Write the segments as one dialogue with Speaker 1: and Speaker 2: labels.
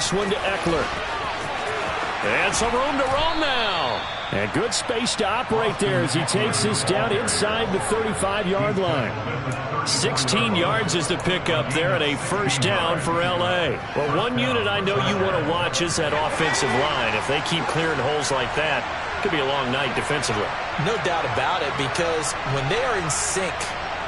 Speaker 1: this one to Eckler. And some room to roam now. And good space to operate there as he takes this down inside the 35-yard line. 16 yards is the pickup there and a first down for L.A. Well, one unit I know you want to watch is that offensive line. If they keep clearing holes like that, it could be a long night defensively.
Speaker 2: No doubt about it, because when they are in sync,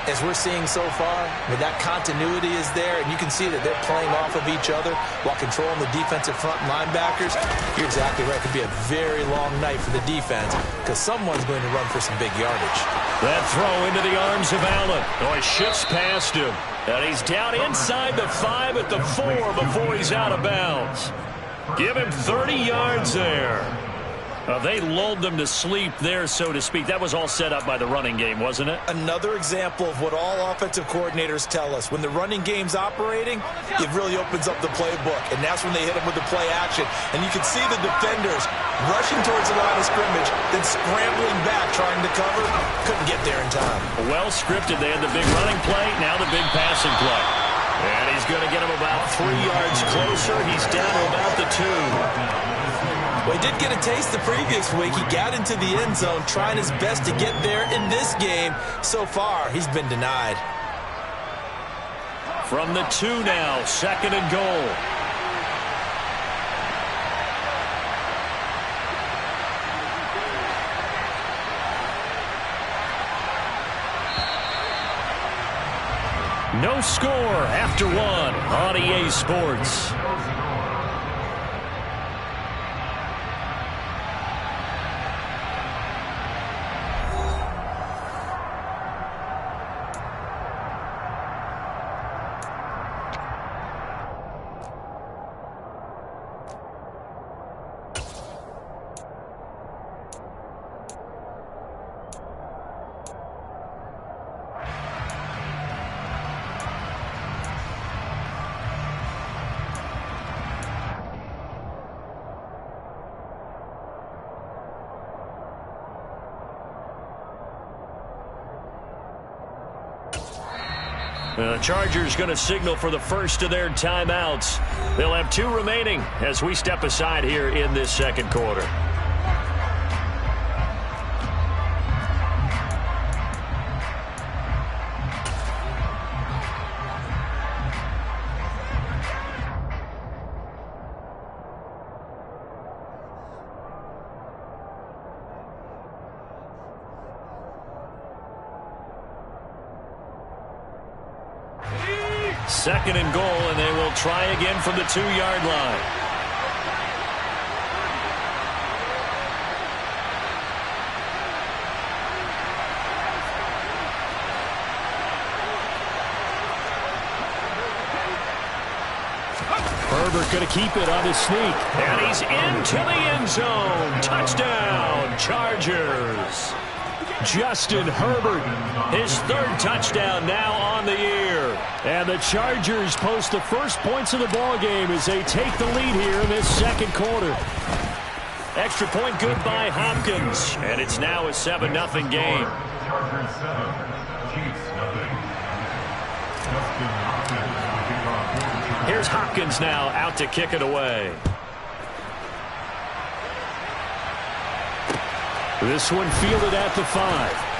Speaker 2: as we're seeing so far, where that continuity is there, and you can see that they're playing off of each other while controlling the defensive front linebackers, you're exactly right. It could be a very long night for the defense because someone's going to run for some big yardage.
Speaker 1: That throw into the arms of Allen. Oh, he shifts past him. And he's down inside the 5 at the 4 before he's out of bounds. Give him 30 yards there. They lulled them to sleep there, so to speak. That was all set up by the running game, wasn't it?
Speaker 2: Another example of what all offensive coordinators tell us. When the running game's operating, it really opens up the playbook, and that's when they hit them with the play action. And you can see the defenders rushing towards the line of scrimmage, then scrambling back, trying to cover. Couldn't get there in time.
Speaker 1: Well scripted. They had the big running play, now the big passing play. And he's going to get him about 3 yards closer. He's down to about the 2.
Speaker 2: Well, he did get a taste the previous week. He got into the end zone, trying his best to get there in this game. So far, he's been denied.
Speaker 1: From the 2 now, second and goal. No score after 1 on EA Sports. The Chargers going to signal for the first of their timeouts. They'll have 2 remaining as we step aside here in this second quarter. Second and goal, and they will try again from the 2-yard line. Herbert going to keep it on his sneak. And he's into the end zone. Touchdown, Chargers. Justin Herbert, his 3rd touchdown now on the year. And the Chargers post the first points of the ball game as they take the lead here in this second quarter. Extra point good by Hopkins. And it's now a 7-0 game. Here's Hopkins now out to kick it away. This one fielded at the 5.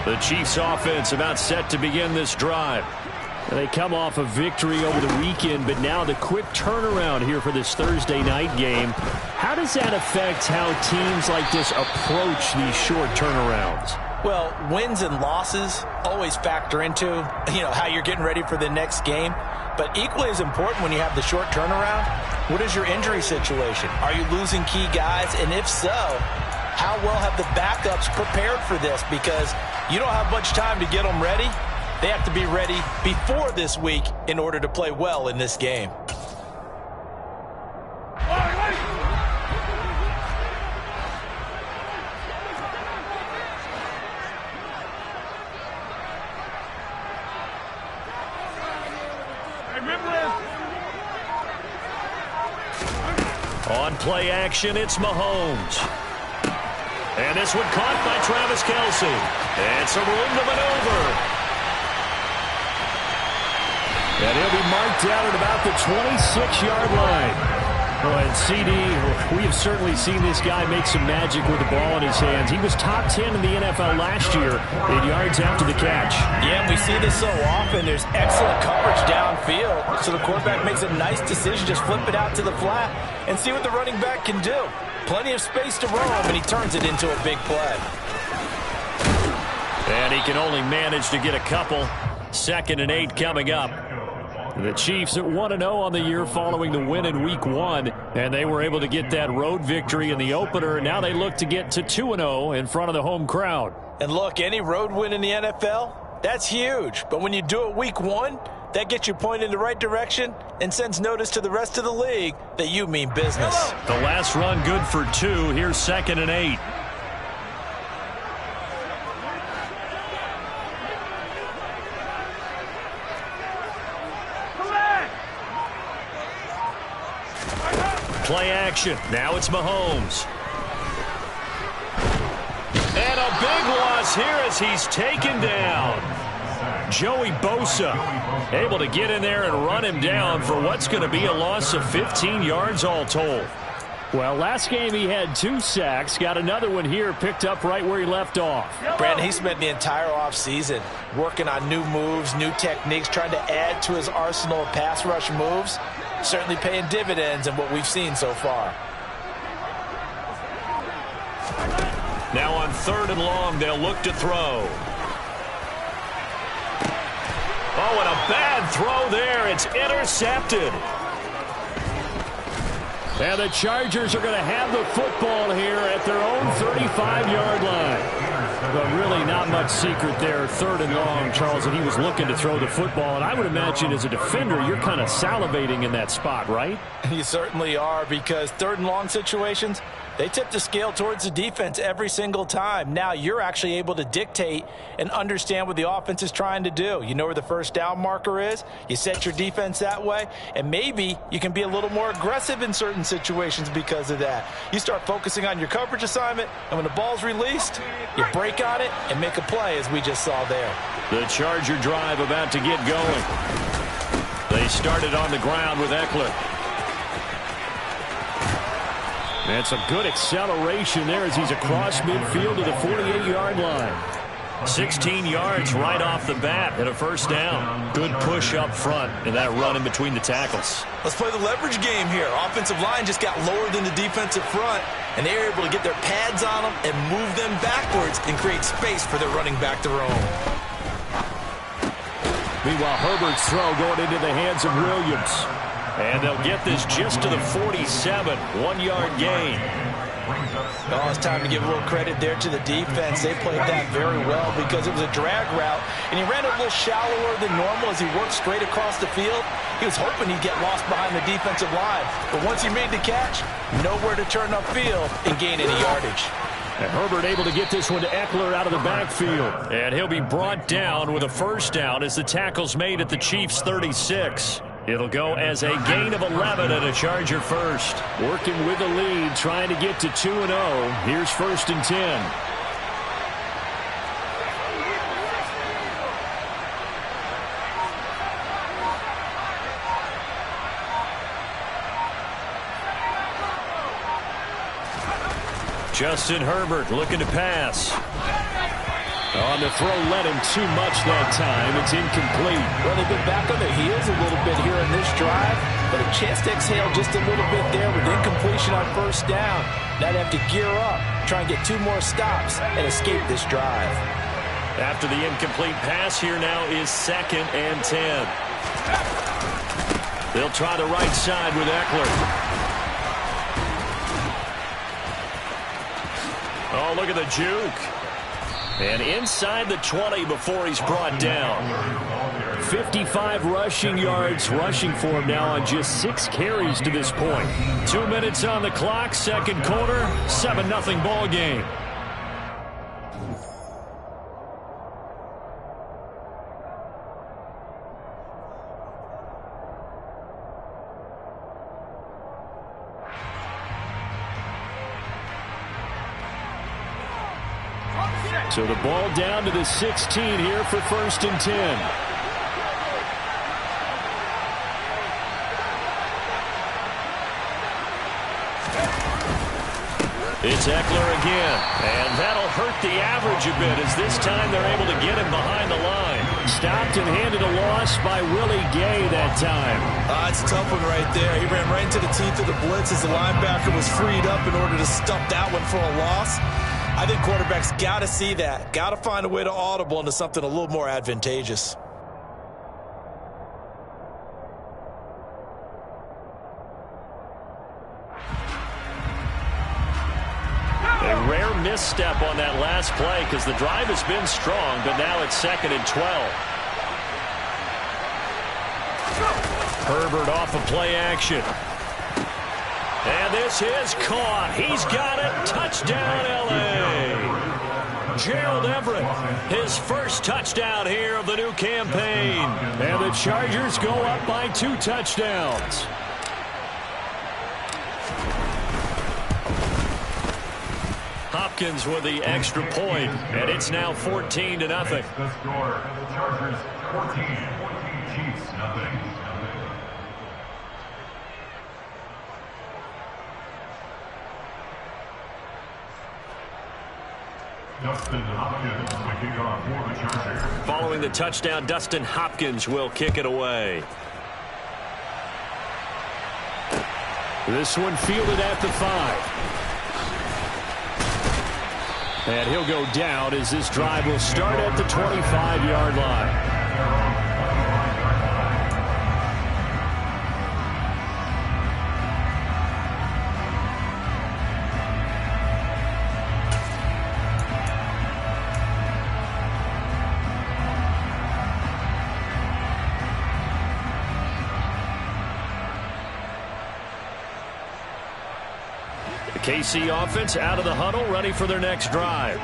Speaker 1: The Chiefs offense about set to begin this drive. They come off a victory over the weekend, but now the quick turnaround here for this Thursday night game. How does that affect how teams like this approach these short turnarounds?
Speaker 2: Well, wins and losses always factor into, how you're getting ready for the next game. But equally as important when you have the short turnaround, what is your injury situation? Are you losing key guys? And if so, how well have the backups prepared for this? Because you don't have much time to get them ready. They have to be ready before this week in order to play well in this game.
Speaker 1: Play action, it's Mahomes. And this one caught by Travis Kelce. And some room to maneuver. And he'll be marked down at about the 26-yard line. Well, and CD, we have certainly seen this guy make some magic with the ball in his hands. He was top 10 in the NFL last year in yards after the catch.
Speaker 2: Yeah, we see this so often. There's excellent coverage downfield. So the quarterback makes a nice decision. Just flip it out to the flat and see what the running back can do. Plenty of space to roam, and he turns it into a big play.
Speaker 1: And he can only manage to get a couple. 2nd and 8 coming up. The Chiefs at 1-0 on the year following the win in Week 1, and they were able to get that road victory in the opener. Now they look to get to 2-0 in front of the home crowd.
Speaker 2: And look, any road win in the NFL, that's huge. But when you do it Week 1, that gets you pointed in the right direction and sends notice to the rest of the league that you mean business.
Speaker 1: The last run good for 2. Here's 2nd and 8. Play action. Now it's Mahomes. And a big loss here as he's taken down. Joey Bosa able to get in there and run him down for what's going to be a loss of 15 yards all told. Well, last game he had 2 sacks. Got another one here picked up right where he left off.
Speaker 2: Brandon, he spent the entire offseason working on new moves, new techniques, trying to add to his arsenal of pass rush moves. Certainly paying dividends in what we've seen so far.
Speaker 1: Now on 3rd and long, they'll look to throw. Oh, and a bad throw there. It's intercepted. And the Chargers are going to have the football here at their own 35-yard line. But really not much secret there. 3rd and long, Charles, and he was looking to throw the football. And I would imagine as a defender, you're kind of salivating in that spot, right?
Speaker 2: You certainly are, because 3rd and long situations, they tip the scale towards the defense every single time. Now you're actually able to dictate and understand what the offense is trying to do. You know where the first down marker is. You set your defense that way, and maybe you can be a little more aggressive in certain situations because of that. You start focusing on your coverage assignment, and when the ball's released, you break on it and make a play, as we just saw there.
Speaker 1: The Charger drive about to get going. They started on the ground with Eckler. And some good acceleration there as he's across midfield to the 48-yard line. 16 yards right off the bat and a first down. Good push up front and that run in between the tackles.
Speaker 3: Let's play the leverage game here. Offensive line just got lower than the defensive front, and they were able to get their pads on them and move them backwards and create space for their running back to roam.
Speaker 1: Meanwhile, Herbert's throw going into the hands of Williams. And they'll get this just to the 47, 1-yard gain.
Speaker 2: Oh, it's time to give a little credit there to the defense. They played that very well because it was a drag route, and he ran a little shallower than normal as he worked straight across the field. He was hoping he'd get lost behind the defensive line, but once he made the catch, nowhere to turn upfield and gain any yardage.
Speaker 1: And Herbert able to get this one to Eckler out of the backfield. And he'll be brought down with a first down as the tackle's made at the Chiefs' 36. It'll go as a gain of 11 and a Charger first. Working with the lead, trying to get to 2-0. Here's 1st and 10. Justin Herbert looking to pass. On the throw, led him too much that time. It's incomplete.
Speaker 2: Well, they've been back on their heels a little bit here in this drive, but a chance to exhale just a little bit there with incompletion on first down. Now they have to gear up, try and get 2 more stops, and escape this drive.
Speaker 1: After the incomplete pass, here now is 2nd and 10. They'll try the right side with Eckler. Oh, look at the juke. And inside the 20 before he's brought down. 55 rushing yards rushing for him now on just 6 carries to this point. 2 minutes on the clock, second quarter, 7-0 ball game. So the ball down to the 16 here for 1st and 10. It's Ekeler again, and that'll hurt the average a bit as this time they're able to get him behind the line. Stopped and handed a loss by Willie Gay that time.
Speaker 3: It's a tough one right there. He ran right into the teeth of the blitz as the linebacker was freed up in order to stuff that one for a loss. I think quarterbacks got to see that. Got to find a way to audible into something a little more advantageous.
Speaker 1: A rare misstep on that last play because the drive has been strong, but now it's 2nd and 12. Herbert off of play action. And this is caught. He's got it. Touchdown, L.A. Gerald Everett, his first touchdown here of the new campaign. And the Chargers go up by 2 touchdowns. Hopkins with the extra point, and it's now 14-0.
Speaker 4: The score, Chargers 14, Chiefs nothing. Dustin Hopkins will kick off for the Chargers.
Speaker 1: Following the touchdown, Dustin Hopkins will kick it away. This one fielded at the 5. And he'll go down as this drive will start at the 25-yard line. KC offense out of the huddle, ready for their next drive.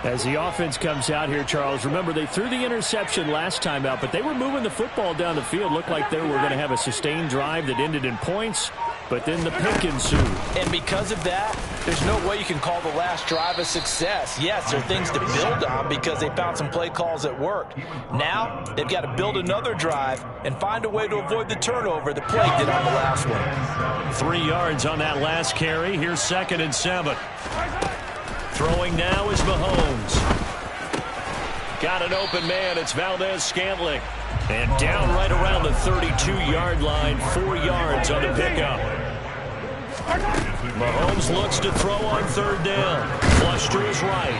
Speaker 1: As the offense comes out here, Charles, remember they threw the interception last time out, but they were moving the football down the field. Looked like they were going to have a sustained drive that ended in points, but then the pick ensued.
Speaker 2: And because of that, there's no way you can call the last drive a success. Yes, there are things to build on because they found some play calls that worked. Now, they've got to build another drive and find a way to avoid the turnover that plagued it on the last one.
Speaker 1: 3 yards on that last carry. Here's 2nd and 7. Throwing now is Mahomes. Got an open man. It's Valdez-Scantling. And down right around the 32-yard line. 4 yards on the pickup. Mahomes looks to throw on 3rd down. Flush to his right.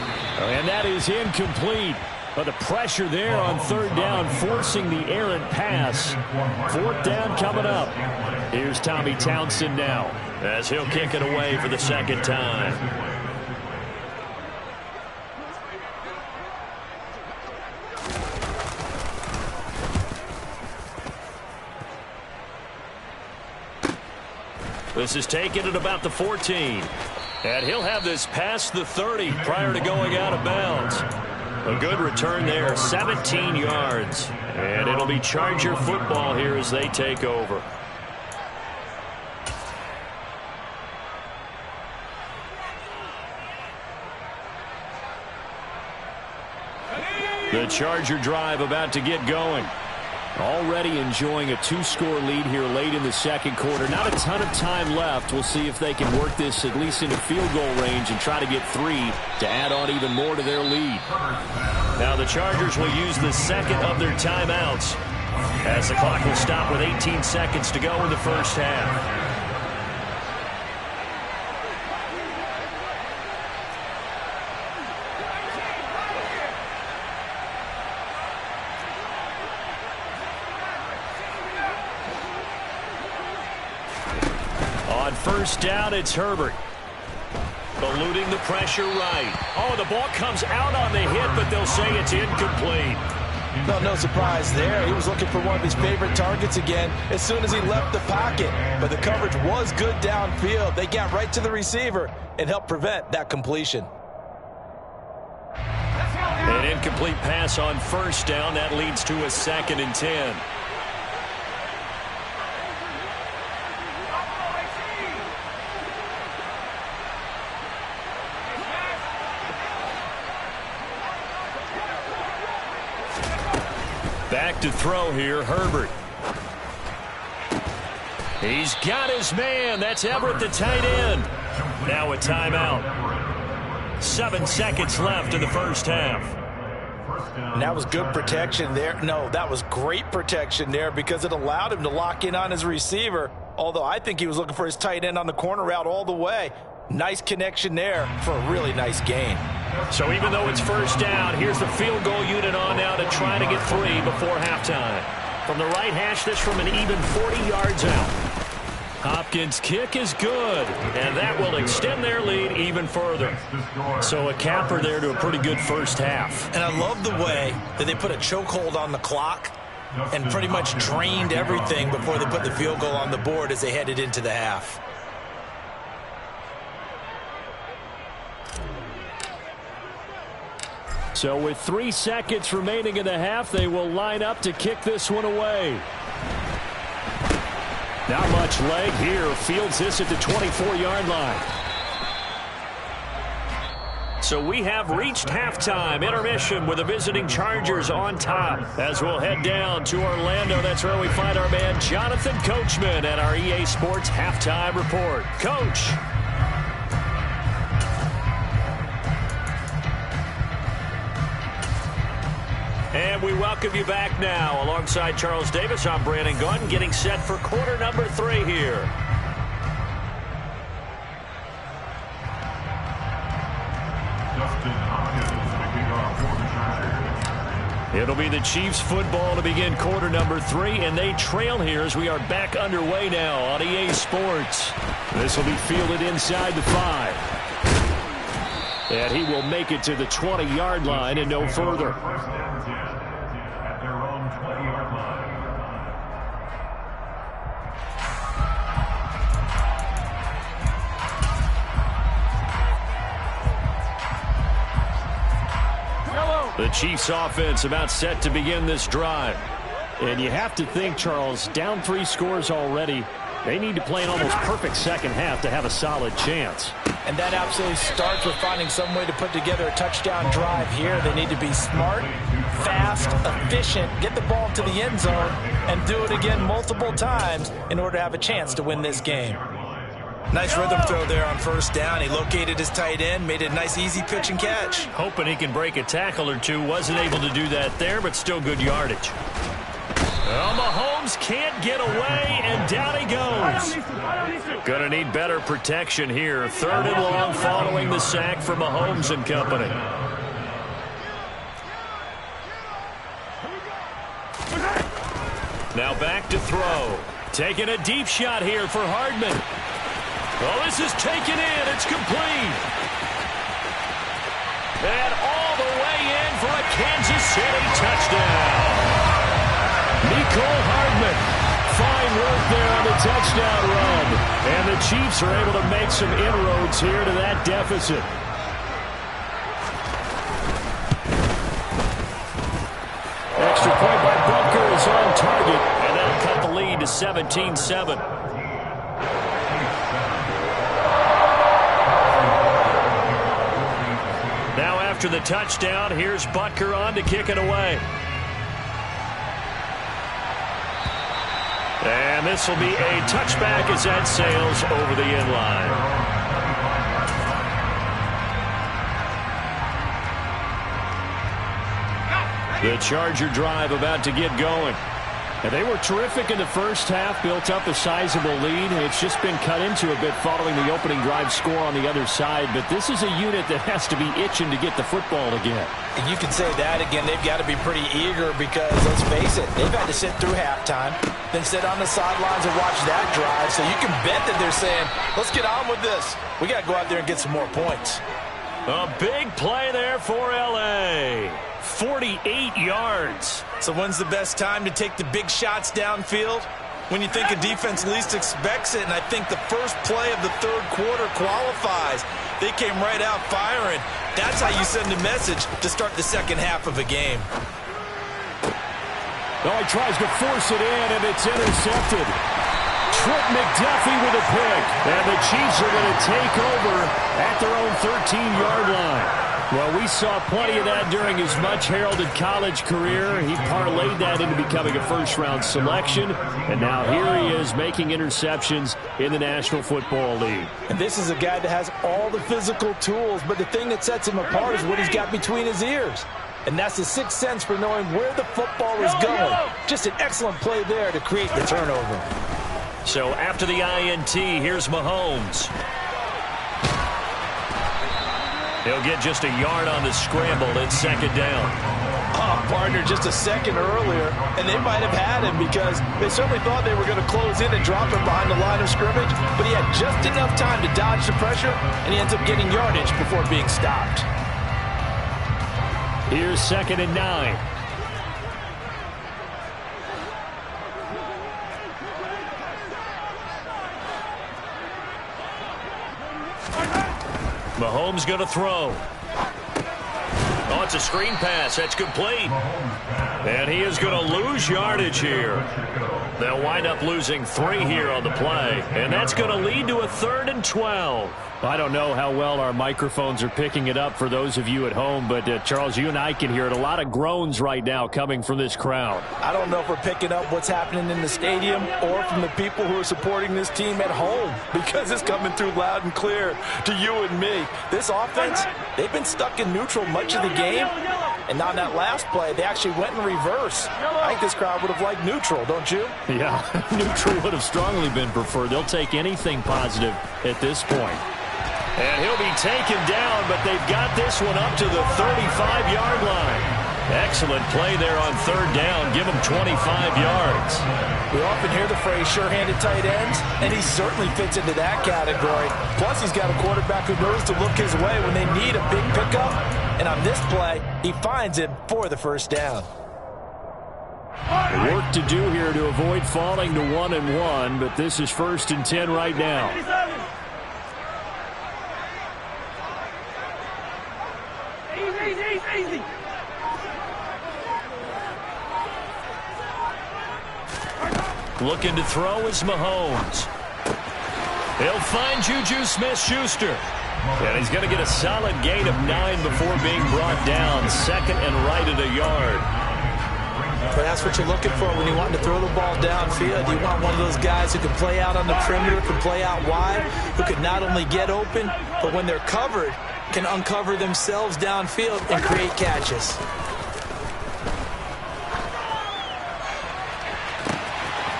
Speaker 1: And that is incomplete. But the pressure there on 3rd down, forcing the errant pass. 4th down coming up. Here's Tommy Townsend now, as he'll kick it away for the 2nd time. This is taken at about the 14. And he'll have this past the 30 prior to going out of bounds. A good return there, 17 yards. And it'll be Charger football here as they take over. The Charger drive about to get going. Already enjoying a 2-score lead here late in the 2nd quarter. Not a ton of time left. We'll see if they can work this at least into field goal range and try to get 3 to add on even more to their lead. Now the Chargers will use the 2nd of their timeouts as the clock will stop with 18 seconds to go in the 1st half. On 1st down, it's Herbert. Eluding the pressure right. Oh, the ball comes out on the hit, but they'll say it's incomplete.
Speaker 2: No surprise there. He was looking for one of his favorite targets again as soon as he left the pocket. But the coverage was good downfield. They got right to the receiver and helped prevent that completion.
Speaker 1: An incomplete pass on 1st down. That leads to a 2nd and 10. back to throw here, Herbert. He's got his man. That's Everett, the tight end. Now a timeout. 7 seconds left in the first half.
Speaker 2: And that was good protection there. No, that was great protection there because it allowed him to lock in on his receiver. Although I think he was looking for his tight end on the corner route all the way. Nice connection there for a really nice gain.
Speaker 1: So even though it's first down, here's the field goal unit on now to try to get 3 before halftime. From the right hash, this from an even 40 yards out. Hopkins' kick is good, and that will extend their lead even further. So a capper there to a pretty good first half.
Speaker 2: And I love the way that they put a chokehold on the clock and pretty much drained everything before they put the field goal on the board as they headed into the half.
Speaker 1: So with 3 seconds remaining in the half, they will line up to kick this one away. Not much leg here. Fields this at the 24-yard line. So we have reached halftime. Intermission with the visiting Chargers on top. As we'll head down to Orlando, that's where we find our man Jonathan Coachman at our EA Sports Halftime Report. Coach. And we welcome you back now. Alongside Charles Davis, I'm Brandon Gaudin, getting set for quarter number 3 here.
Speaker 4: Justin Hopkins picking off for the Chargers.
Speaker 1: It'll be the Chiefs football to begin quarter number 3, and they trail here as we are back underway now on EA Sports. This will be fielded inside the 5. And he will make it to the 20-yard line and no further.
Speaker 4: First and 10 at their own 20-yard line.
Speaker 1: The Chiefs offense about set to begin this drive. And you have to think, Charles, down 3 scores already. They need to play an almost perfect second half to have a solid chance.
Speaker 2: And that absolutely starts with finding some way to put together a touchdown drive here. They need to be smart, fast, efficient, get the ball to the end zone, and do it again multiple times in order to have a chance to win this game. Nice rhythm throw there on first down. He located his tight end, made it a nice easy pitch and catch.
Speaker 1: Hoping he can break a tackle or two. Wasn't able to do that there, but still good yardage. Well, Mahomes can't get away, and down he goes. Gonna need better protection here. 3rd and long following the sack for Mahomes and company. Now back to throw. Taking a deep shot here for Hardman. Well, this is taken in. It's complete. And all the way in for a Kansas City touchdown. Mecole Hardman, fine work there on the touchdown run. And the Chiefs are able to make some inroads here to that deficit. Extra point by Butker is on target, and that'll cut the lead to 17-7. Now after the touchdown, here's Butker on to kick it away. And this will be a touchback as that sails over the end line. The Charger drive about to get going. And they were terrific in the first half, built up a sizable lead. It's just been cut into a bit following the opening drive score on the other side. But this is a unit that has to be itching to get the football again.
Speaker 2: And you can say that again. They've got to be pretty eager because, let's face it, they've had to sit through halftime, then sit on the sidelines and watch that drive. So you can bet that they're saying, let's get on with this. We got to go out there and get some more points.
Speaker 1: A big play there for L.A. 48 yards.
Speaker 2: So when's the best time to take the big shots downfield? When you think a defense least expects it, and I think the first play of the 3rd quarter qualifies. They came right out firing. That's how you send a message to start the second half of a game.
Speaker 1: Oh, he tries to force it in, and it's intercepted. Trent McDuffie with a pick. And the Chiefs are going to take over at their own 13-yard line. Well, we saw plenty of that during his much-heralded college career. He parlayed that into becoming a first-round selection, and now here he is making interceptions in the National Football League.
Speaker 3: And this is a guy that has all the physical tools, but the thing that sets him apart is what he's got between his ears. And that's the sixth sense for knowing where the football is going. Just an excellent play there to create the turnover.
Speaker 1: So after the INT, here's Mahomes. He'll get just a yard on the scramble. It's second down.
Speaker 3: Oh, partner, just a second earlier, and they might have had him because they certainly thought they were going to close in and drop him behind the line of scrimmage, but he had just enough time to dodge the pressure, and he ends up getting yardage before being stopped.
Speaker 1: Here's 2nd and 9. Mahomes going to throw. Oh, it's a screen pass. That's complete. And he is going to lose yardage here. They'll wind up losing 3 here on the play. And that's going to lead to a 3rd and 12. I don't know how well our microphones are picking it up for those of you at home, but Charles, you and I can hear it. A lot of groans right now coming from this crowd.
Speaker 3: I don't know if we're picking up what's happening in the stadium or from the people who are supporting this team at home, because it's coming through loud and clear to you and me. This offense, they've been stuck in neutral much of the game, and on that last play, they actually went in reverse. I think this crowd would have liked neutral, don't you?
Speaker 1: Yeah, neutral would have strongly been preferred. They'll take anything positive at this point. And he'll be taken down, but they've got this one up to the 35-yard line. Excellent play there on 3rd down. Give him 25 yards.
Speaker 3: We often hear the phrase sure-handed tight ends, and he certainly fits into that category. Plus, he's got a quarterback who knows to look his way when they need a big pickup. And on this play, he finds him for the 1st down.
Speaker 1: Work to do here to avoid falling to 1-1, but this is 1st and 10 right now.
Speaker 5: Easy.
Speaker 1: Looking to throw is Mahomes. He'll find Juju Smith-Schuster. And he's going to get a solid gain of 9 before being brought down. 2nd and right at a yard.
Speaker 3: But that's what you're looking for when you want to throw the ball downfield. You want one of those guys who can play out on the perimeter, can play out wide, who can not only get open, but when they're covered, can uncover themselves downfield and create catches.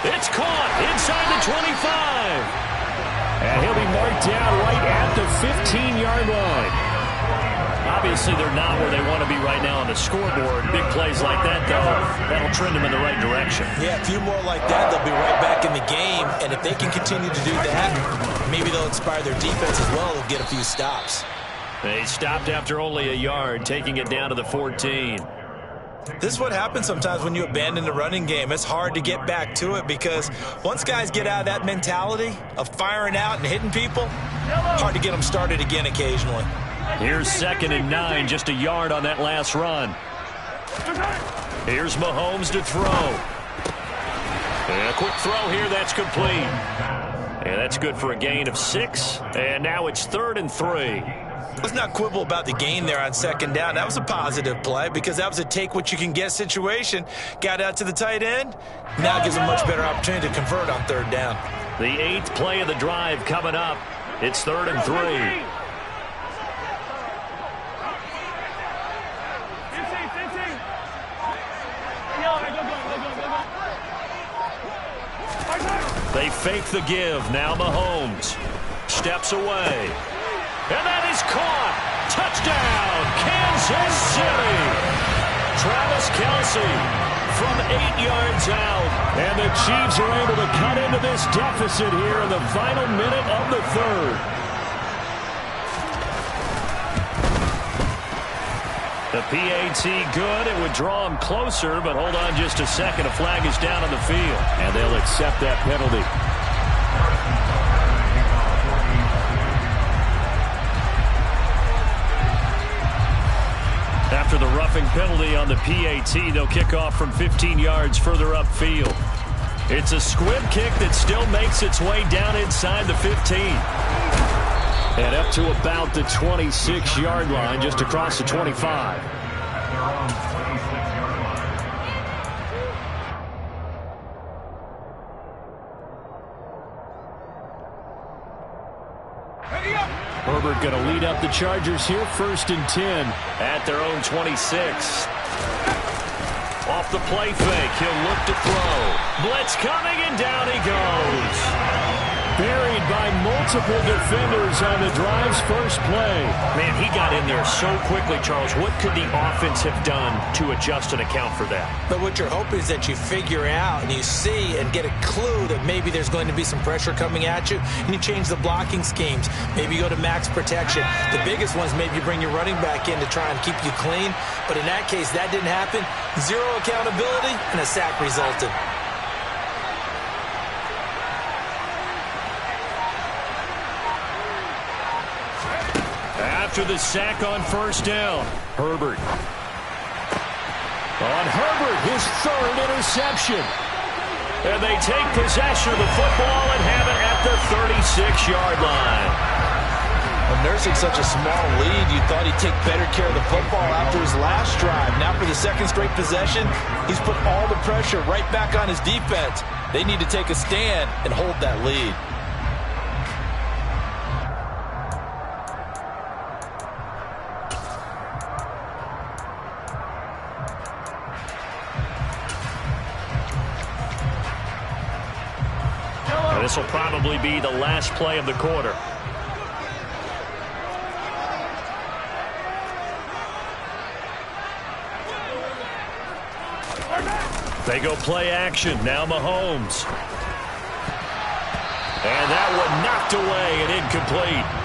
Speaker 1: It's caught inside the 25. And he'll be marked down right at the 15-yard line. Obviously, they're not where they want to be right now on the scoreboard. Big plays like that, though, that'll trend them in the right direction.
Speaker 3: Yeah, a few more like that, they'll be right back in the game. And if they can continue to do that, maybe they'll inspire their defense as well. They'll get a few stops.
Speaker 1: They stopped after only a yard, taking it down to the 14.
Speaker 3: This is what happens sometimes when you abandon the running game. It's hard to get back to it because once guys get out of that mentality of firing out and hitting people, hard to get them started again occasionally.
Speaker 1: Here's 2nd and 9, just a yard on that last run. Here's Mahomes to throw. And a quick throw here, that's complete. And that's good for a gain of 6. And now it's 3rd and 3.
Speaker 3: Let's not quibble about the gain there on 2nd down. That was a positive play because that was a take-what-you-can-get situation. Got out to the tight end. Now gives a much better opportunity to convert on 3rd down.
Speaker 1: The 8th play of the drive coming up. It's 3rd and 3. They fake the give. Now Mahomes steps away. And that is caught. Touchdown, Kansas City. Travis Kelce from 8 yards out. And the Chiefs are able to cut into this deficit here in the final minute of the 3rd. The PAT good. It would draw him closer, but hold on just a second. A flag is down on the field. And they'll accept that penalty. After the roughing penalty on the PAT, they'll kick off from 15 yards further upfield. It's a squib kick that still makes its way down inside the 15. And up to about the 26-yard line, just across the 25.
Speaker 4: At their own 26-yard line.
Speaker 1: Herbert going to lead up the Chargers here, 1st and 10 at their own 26. Off the play fake, he'll look to throw. Blitz coming, and down he goes. Buried by multiple defenders on the drive's first play. Man, he got in there so quickly, Charles. What could the offense have done to adjust and account for that?
Speaker 2: But what you're hoping is that you figure out and you see and get a clue that maybe there's going to be some pressure coming at you, and you change the blocking schemes. Maybe you go to max protection. The biggest one is maybe you bring your running back in to try and keep you clean. But in that case, that didn't happen. Zero accountability, and a sack resulted.
Speaker 1: After the sack on 1st down, Herbert. On Herbert, his 3rd interception. And they take possession of the football and have it at the 36-yard line.
Speaker 3: Well, nursing such a small lead, you thought he'd take better care of the football after his last drive. Now for the 2nd straight possession, he's put all the pressure right back on his defense. They need to take a stand and hold that lead.
Speaker 1: This will probably be the last play of the quarter. They go play action. Now Mahomes. And that one knocked away and incomplete.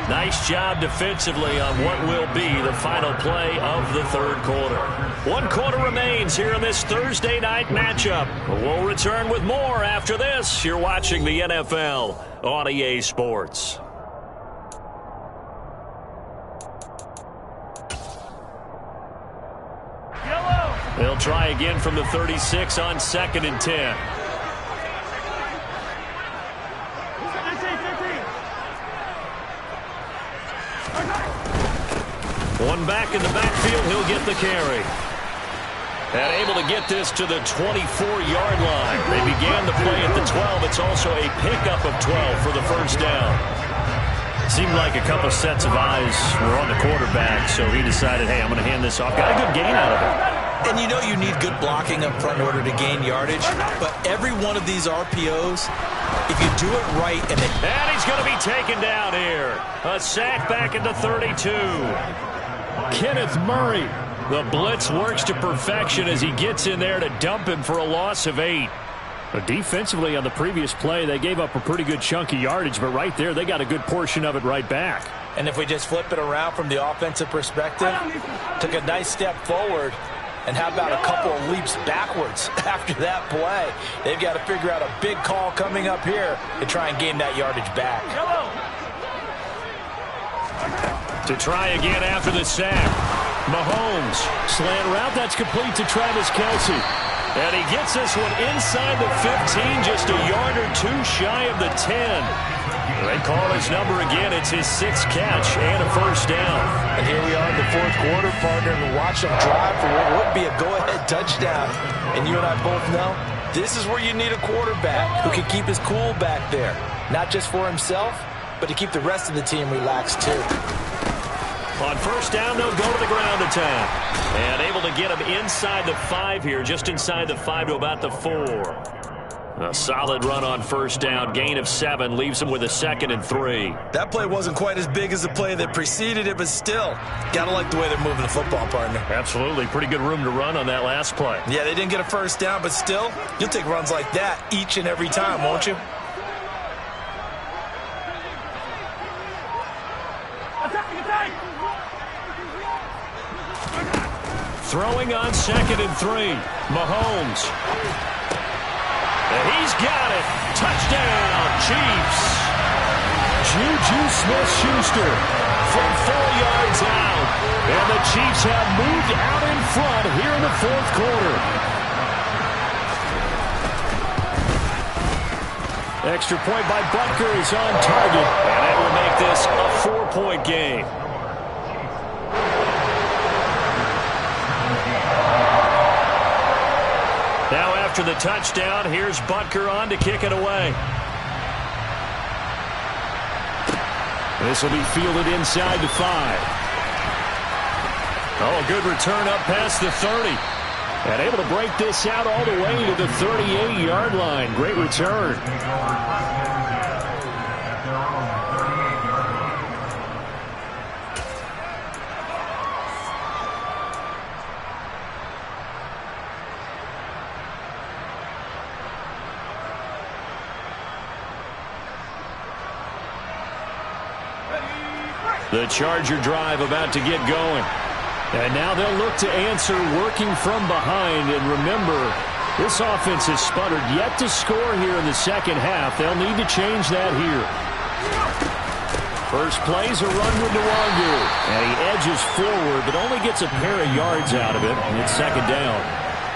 Speaker 1: Nice job defensively on what will be the final play of the 3rd quarter. 1 quarter remains here in this Thursday night matchup. We'll return with more after this. You're watching the NFL on EA Sports. They'll try again from the 36 on 2nd and 10. One back in the backfield, he'll get the carry. And able to get this to the 24-yard line. They began the play at the 12. It's also a pickup of 12 for the 1st down. Seemed like a couple sets of eyes were on the quarterback, so he decided, hey, I'm going to hand this off. Got a good gain out of it.
Speaker 2: And you know you need good blocking up front in order to gain yardage. But every one of these RPOs, if you do it right and
Speaker 1: he's going to be taken down here. A sack back at the 32. Kenneth Murray. The blitz works to perfection as he gets in there to dump him for a loss of 8. But defensively on the previous play, they gave up a pretty good chunk of yardage, but right there, they got a good portion of it right back.
Speaker 2: And if we just flip it around from the offensive perspective, took a nice step forward, and how about a couple of leaps backwards after that play? They've got to figure out a big call coming up here to try and gain that yardage back.
Speaker 1: To try again after the sack. Mahomes, slant route, that's complete to Travis Kelce. And he gets this one inside the 15, just a yard or two shy of the 10. They call his number again. It's his 6th catch and a 1st down.
Speaker 2: And here we are in the 4th quarter, partner, and watch them drive for what would be a go-ahead touchdown. And you and I both know this is where you need a quarterback who can keep his cool back there. Not just for himself, but to keep the rest of the team relaxed too.
Speaker 1: On 1st down, they'll go to the ground attack. And able to get him inside the 5 here, just inside the 5 to about the 4. A solid run on 1st down, gain of 7, leaves him with a 2nd and 3.
Speaker 3: That play wasn't quite as big as the play that preceded it, but still, gotta like the way they're moving the football, partner.
Speaker 1: Absolutely, pretty good room to run on that last play.
Speaker 3: Yeah, they didn't get a 1st down, but still, you'll take runs like that each and every time, won't you?
Speaker 1: Throwing on 2nd and 3. Mahomes. And he's got it. Touchdown, Chiefs. Juju Smith-Schuster from 4 yards out. And the Chiefs have moved out in front here in the 4th quarter. Extra point by Butker is on target, and that will make this a 4-point game. Now after the touchdown, here's Butker on to kick it away. This will be fielded inside the 5. Oh, a good return up past the 30. And able to break this out all the way to the 38-yard line. Great return. The Charger drive about to get going. And now they'll look to answer working from behind. And remember, this offense has sputtered yet to score here in the second half. They'll need to change that here. First play's a run with Nwangu. And he edges forward, but only gets a pair of yards out of it. And it's second down.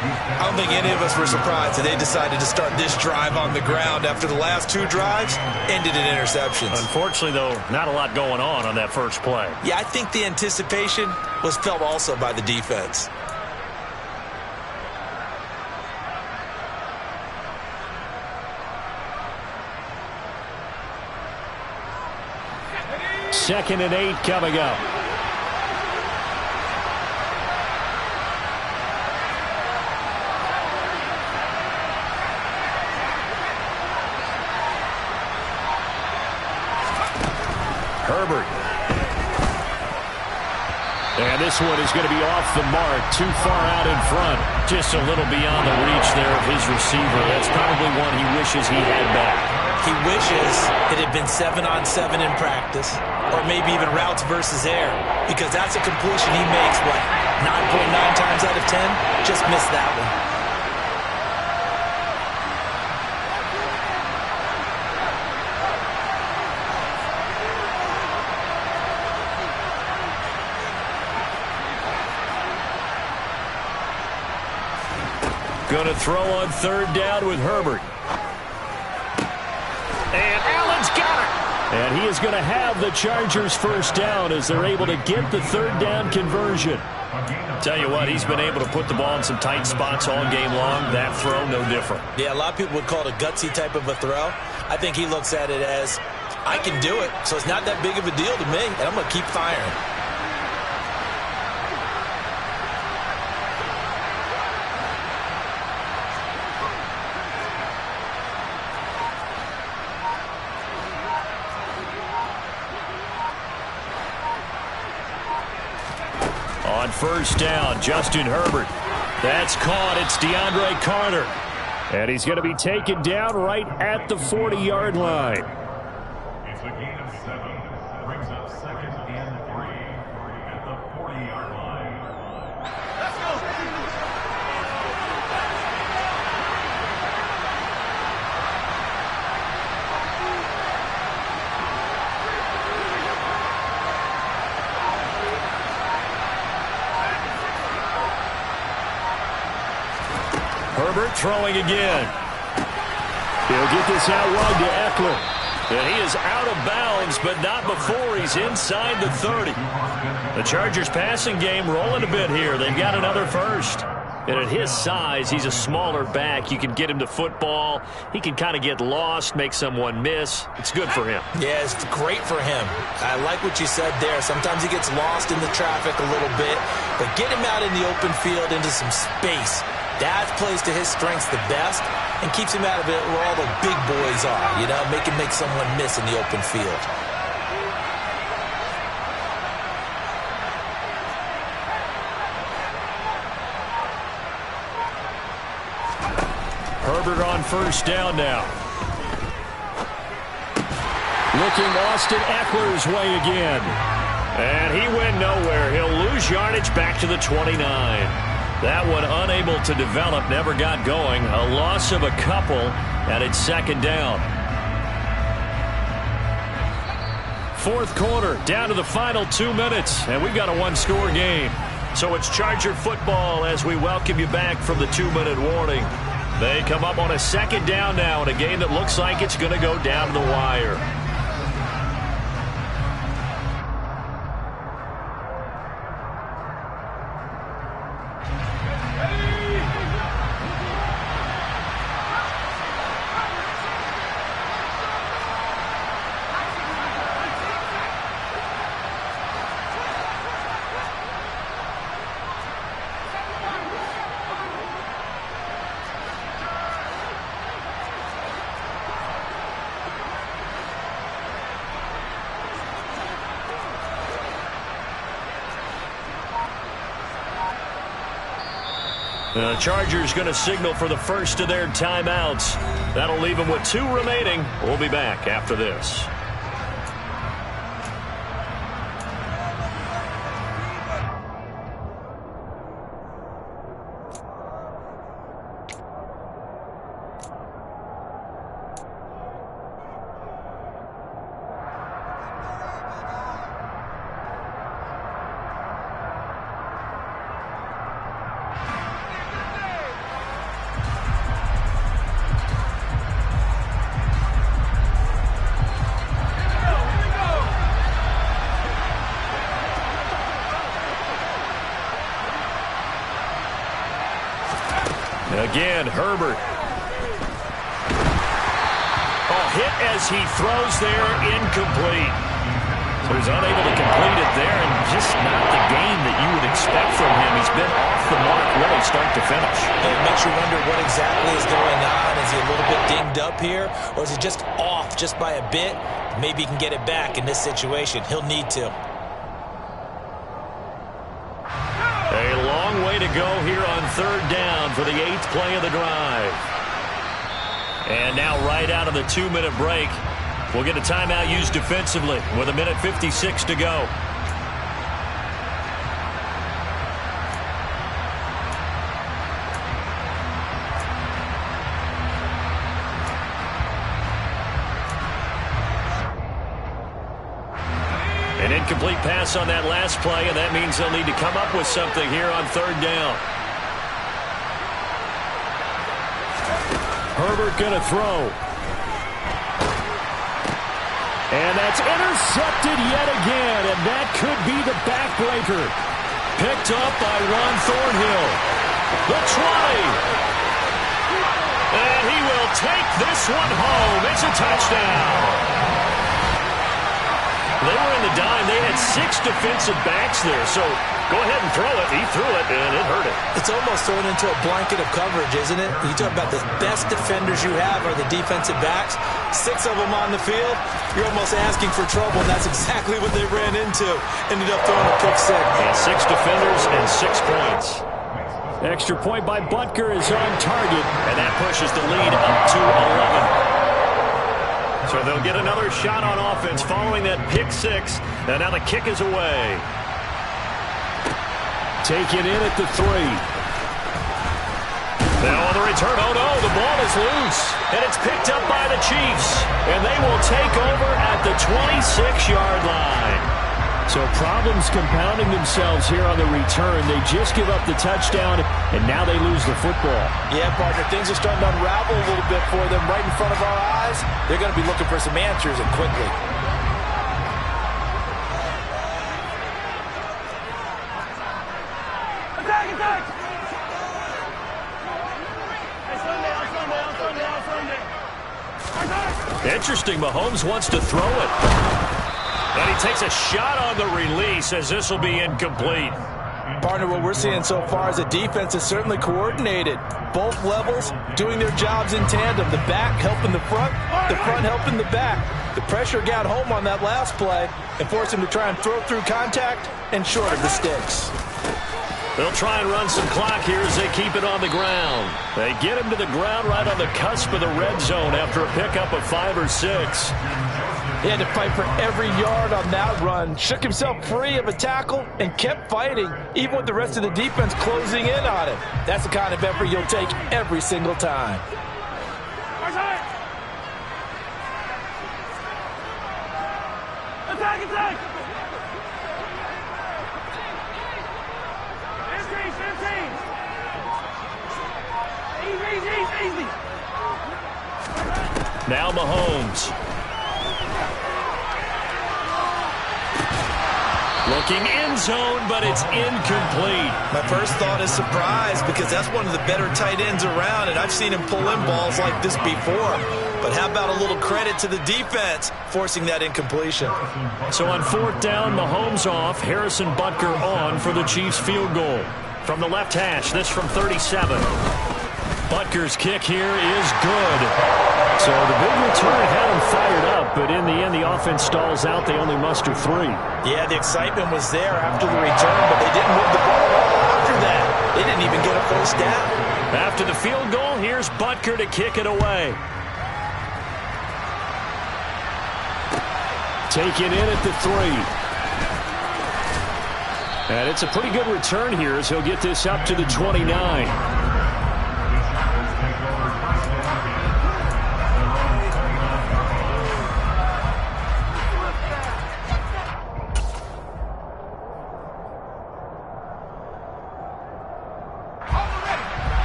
Speaker 3: I don't think any of us were surprised that they decided to start this drive on the ground after the last 2 drives ended in interceptions.
Speaker 1: Unfortunately, though, not a lot going on that first play.
Speaker 3: Yeah, I think the anticipation was felt also by the defense.
Speaker 1: Second and 8 coming up. Herbert. And this one is going to be off the mark, too far out in front. Just a little beyond the reach there of his receiver. That's probably one he wishes he had back.
Speaker 3: He wishes it had been 7-on-7 in practice, or maybe even routes versus air, because that's a completion he makes, 9.9 times out of 10? Just missed that one.
Speaker 1: Going to throw on third down with Herbert. And Allen's got it. And he is going to have the Chargers first down as they're able to get the third down conversion. Tell you what, he's been able to put the ball in some tight spots all game long. That throw, no different.
Speaker 3: Yeah, a lot of people would call it a gutsy type of a throw. I think he looks at it as, I can do it, so it's not that big of a deal to me, and I'm going to keep firing.
Speaker 1: On first down, Justin Herbert. That's caught. It's DeAndre Carter. And he's going to be taken down right at the 40-yard line.
Speaker 4: It's a gain of 7. Brings up second and 3 at the 40-yard line. Let's go!
Speaker 1: Herbert throwing again. He'll get this out wide to Eckler. And he is out of bounds, but not before he's inside the 30. The Chargers passing game rolling a bit here. They've got another first. And at his size, he's a smaller back. You can get him to football. He can kind of get lost, make someone miss. It's good for him.
Speaker 3: Yeah, it's great for him. I like what you said there. Sometimes he gets lost in the traffic a little bit, but get him out in the open field into some space. That plays to his strengths the best and keeps him out of it where all the big boys are, make him make someone miss in the open field.
Speaker 1: Herbert on first down now. Looking Austin Eckler's way again. And he went nowhere. He'll lose yardage back to the 29. That one unable to develop, never got going. A loss of a couple, and it's second down. Fourth quarter, down to the final 2 minutes, and we've got a one-score game. So it's Charger football as we welcome you back from the 2-minute warning. They come up on a second down now in a game that looks like it's going to go down to the wire. The Chargers going to signal for the first of their timeouts. That'll leave them with 2 remaining. We'll be back after this. Again, Herbert. Oh, hit as he throws there, incomplete. So he's unable to complete it there, and just not the game that you would expect from him. He's been off the mark really start to finish.
Speaker 2: It makes you wonder what exactly is going on. Is he a little bit dinged up here, or is he just off just by a bit? Maybe he can get it back in this situation. He'll need to.
Speaker 1: A long way to go here on 3rd down for the 8th play of the drive. And now right out of the 2-minute break, we'll get a timeout used defensively with 1:56 to go. An incomplete pass on that last play, and that means they'll need to come up with something here on 3rd down. Herbert going to throw. And that's intercepted yet again, and that could be the backbreaker. Picked up by Juan Thornhill. The 20. And he will take this one home. It's a touchdown. They were in the dime. They had 6 defensive backs there, so go ahead and throw it. He threw it, and it hurt it.
Speaker 2: It's almost thrown into a blanket of coverage, isn't it? You talk about the best defenders you have are the defensive backs. 6 of them on the field. You're almost asking for trouble, and that's exactly what they ran into. Ended up throwing a pick 6.
Speaker 1: And 6 defenders and 6 points. Extra point by Butker is on target, and that pushes the lead up to 11. So they'll get another shot on offense following that pick 6. And now the kick is away. Taken in at the 3. Now on the return, oh no, the ball is loose. And it's picked up by the Chiefs. And they will take over at the 26-yard line. So problems compounding themselves here on the return. They just give up the touchdown, and now they lose the football.
Speaker 2: Yeah, partner, things are starting to unravel a little bit for them right in front of our eyes. They're going to be looking for some answers, and quickly.
Speaker 5: Attack, attack!
Speaker 1: Interesting, Mahomes wants to throw it. And he takes a shot on the release as this will be incomplete.
Speaker 2: Partner, what we're seeing so far is a defense is certainly coordinated. Both levels doing their jobs in tandem. The back helping the front helping the back. The pressure got home on that last play and forced him to try and throw through contact and short of the sticks.
Speaker 1: They'll try and run some clock here as they keep it on the ground. They get him to the ground right on the cusp of the red zone after a pickup of 5 or 6.
Speaker 2: He had to fight for every yard on that run. Shook himself free of a tackle and kept fighting, even with the rest of the defense closing in on him. That's the kind of effort you'll take every single time.
Speaker 5: Attack, attack! Easy, easy, easy!
Speaker 1: Mahomes. Looking end zone, but it's incomplete.
Speaker 3: My first thought is surprise because that's one of the better tight ends around, and I've seen him pull in balls like this before. But how about a little credit to the defense forcing that incompletion?
Speaker 1: So on 4th down, Mahomes off, Harrison Butker on for the Chiefs field goal. From the left hash, this from 37. Butker's kick here is good. So the big return had him fired up, but in the end, the offense stalls out. They only muster 3.
Speaker 3: Yeah, the excitement was there after the return, but they didn't move the ball at all after that. They didn't even get a first down.
Speaker 1: After the field goal, here's Butker to kick it away. Taken in at the 3. And it's a pretty good return here as he'll get this up to the 29.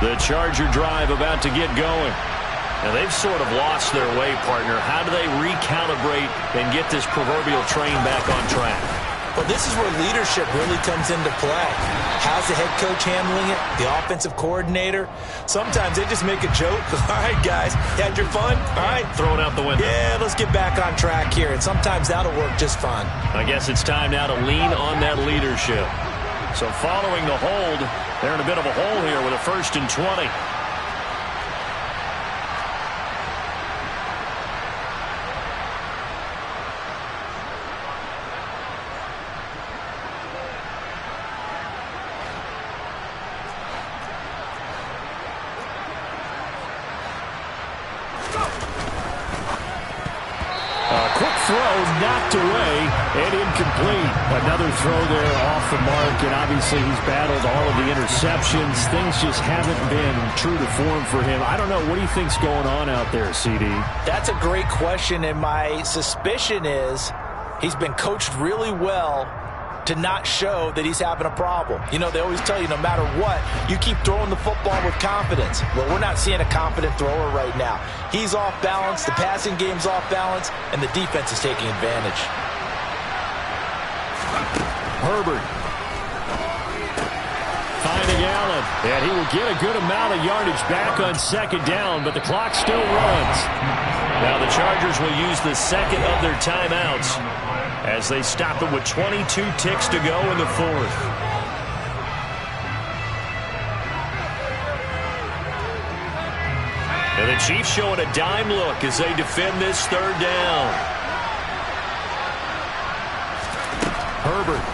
Speaker 1: The Charger drive about to get going. Now they've sort of lost their way, partner. How do they recalibrate and get this proverbial train back on track?
Speaker 3: Well, this is where leadership really comes into play. How's the head coach handling it? The offensive coordinator? Sometimes they just make a joke. All right, guys, you had your fun? All right.
Speaker 1: Throw it out the window.
Speaker 3: Yeah, let's get back on track here. And sometimes that'll work just fine.
Speaker 1: I guess it's time now to lean on that leadership. So following the hold, they're in a bit of a hole here with a 1st and 20. Knocked away and incomplete. Another throw there off the mark, and obviously he's battled all of the interceptions. Things just haven't been true to form for him. I don't know. What do you think's going on out there, CD?
Speaker 2: That's a great question, and my suspicion is he's been coached really well to not show that he's having a problem. You know, they always tell you no matter what, you keep throwing the football with confidence. Well, we're not seeing a confident thrower right now. He's off balance, the passing game's off balance, and the defense is taking advantage.
Speaker 1: Herbert finding Allen, and he will get a good amount of yardage back on 2nd down, but the clock still runs. Now the Chargers will use the 2nd of their timeouts as they stop it with 22 ticks to go in the 4th. And the Chiefs showing a dime look as they defend this 3rd down. Herbert.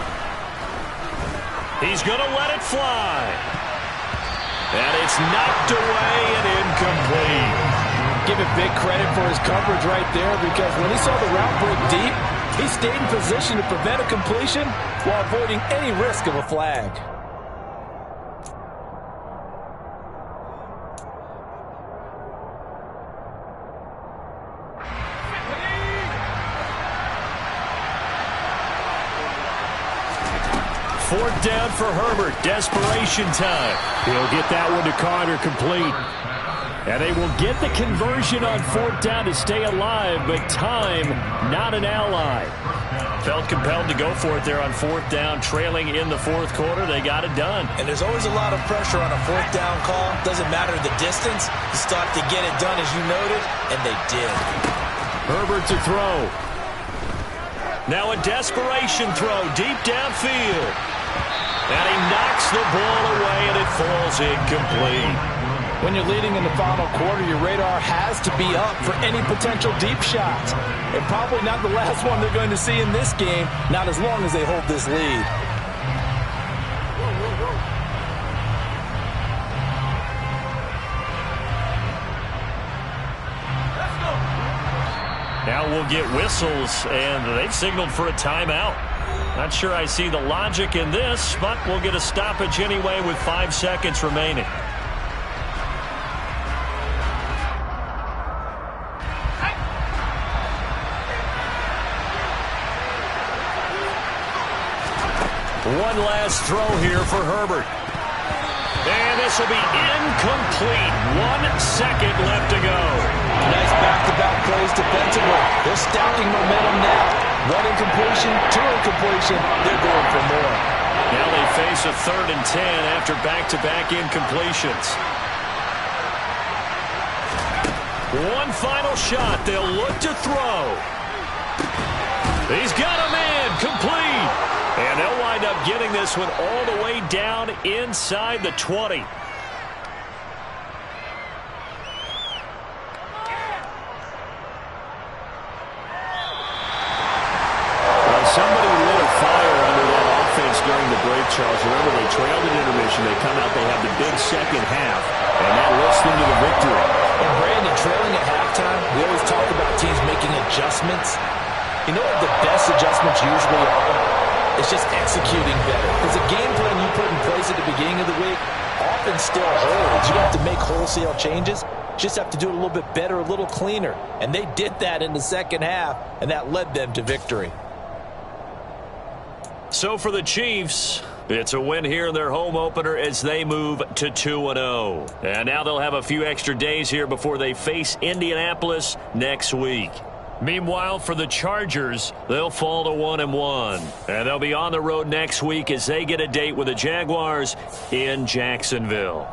Speaker 1: He's going to let it fly. And it's knocked away and incomplete.
Speaker 3: Give it big credit for his coverage right there, because when he saw the route break deep, he stayed in position to prevent a completion while avoiding any risk of a flag.
Speaker 1: Fourth down for Herbert. Desperation time. He'll get that one to Carter complete. And they will get the conversion on 4th down to stay alive, but time not an ally. Felt compelled to go for it there on 4th down, trailing in the 4th quarter. They got it done.
Speaker 3: And there's always a lot of pressure on a 4th down call. Doesn't matter the distance. You still have to get it done, as you noted, and they did.
Speaker 1: Herbert to throw. Now a desperation throw deep downfield. And he knocks the ball away, and it falls incomplete.
Speaker 3: When you're leading in the final quarter, your radar has to be up for any potential deep shots. And probably not the last one they're going to see in this game, not as long as they hold this lead.
Speaker 1: Now we'll get whistles, and they've signaled for a timeout. Not sure I see the logic in this, but we'll get a stoppage anyway with 5 seconds remaining. One last throw here for Herbert. And this will be incomplete. 1 second left to go.
Speaker 3: Nice back-to-back plays defensively. They're stacking momentum now. One incompletion, two incompletion. They're going for more.
Speaker 1: Now they face a 3rd and 10 after back-to-back incompletions. One final shot. They'll look to throw. He's got a man complete. And they'll wind up getting this one all the way down inside the 20. Somebody lit a fire under that offense during the break, Charles. Remember, they trailed at intermission. They come out, they have the big second half, and that lifts them to the victory.
Speaker 3: And Brandon, trailing at halftime, we always talk about teams making adjustments. You know what the best adjustments usually are? It's just executing better. Because the game plan you put in place at the beginning of the week often still holds. You don't have to make wholesale changes. Just have to do it a little bit better, a little cleaner. And they did that in the second half, and that led them to victory.
Speaker 1: So for the Chiefs, it's a win here in their home opener as they move to 2-0. And now they'll have a few extra days here before they face Indianapolis next week. Meanwhile, for the Chargers, they'll fall to 1-1. And they'll be on the road next week as they get a date with the Jaguars in Jacksonville.